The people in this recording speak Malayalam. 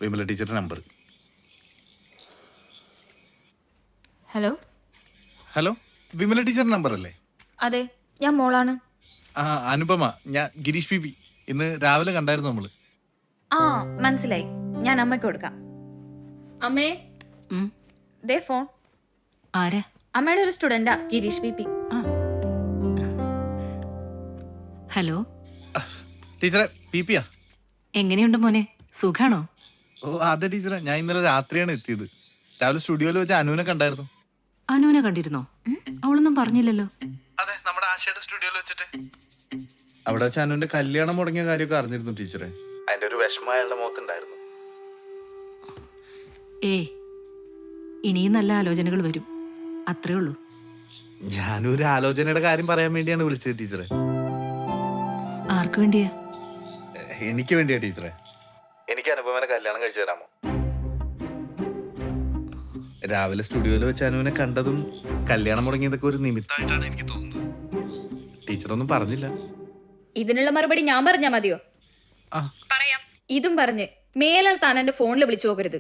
വിമല ടീച്ചറുടെ നമ്പർ. ഹലോ ഹലോ, വിമല ടീച്ചറുടെ നമ്പർ അല്ലേ? അതെ, ഞാൻ മോളാണ്. ആ, അനുപമ. ഞാൻ ഗിരീഷ് പി. ഇന്ന് രാവിലെ കണ്ടായിരുന്നു നമ്മള്. ആ, മനസ്സിലായി. ഞാൻ അമ്മയ്ക്ക് കൊടുക്കാം. അമ്മേ, ദേ ഫോൺ. ആരാ? അമ്മയുടെ ഒരു സ്റ്റുഡന്റാ, ഗിരീഷ് പി. ഹലോ ടീച്ചറെ, പിയാ? എങ്ങനെയുണ്ട് മോനെ, സുഖാണോ? ഓ അതെ ടീച്ചറെ, ഞാൻ ഇന്നലെ രാത്രിയാണ് എത്തിയത്. രാവിലെ സ്റ്റുഡിയോയിൽ വെച്ച് അനുവിനെ കണ്ടായിരുന്നു. അനുവിനെ കണ്ടിരുന്നോ? അവളൊന്നും പറഞ്ഞില്ലല്ലോ. അതെ, നമ്മുടെ ആശയുടെ സ്റ്റുഡിയോയിൽ വെച്ചിട്ട്. അവിടെ വെച്ച് അനുവിന്റെ കല്യാണം മുടങ്ങിയ കാര്യമൊക്കെ അറിഞ്ഞിരുന്നു ടീച്ചറെ. അതിന്റെ ഒരു വിഷമം അയാളുടെ മുഖത്തുണ്ടായിരുന്നു. ഇനിയും നല്ല ആലോചനകൾ വരും, അത്രേ ഉള്ളൂ. ഞാനൊരു ആലോചനയുടെ കാര്യം പറയാൻ വേണ്ടിയാണ് വിളിച്ചത് ടീച്ചറെ. ആർക്കു വേണ്ടിയാ? എനിക്ക് വേണ്ടിയാ ടീച്ചറെ. എനിക്ക് അനുപമനെ കല്യാണം കഴിച്ചു തരാമോ? രാവിലെ സ്റ്റുഡിയോയിൽ വെച്ച് അനുവിനെ കണ്ടതും കല്യാണം മുടങ്ങിയതൊക്കെ ഒരു നിമിത്തമായിട്ടാണ് എനിക്ക് തോന്നുന്നത്. ടീച്ചറൊന്നും പറഞ്ഞില്ല. ഇതിനുള്ള മറുപടി ഞാൻ പറഞ്ഞാ മതിയോ? പറയാം. ഇതും പറഞ്ഞ് മേലാൽ താൻ എന്റെ ഫോണിൽ വിളിച്ചു പോകരുത്.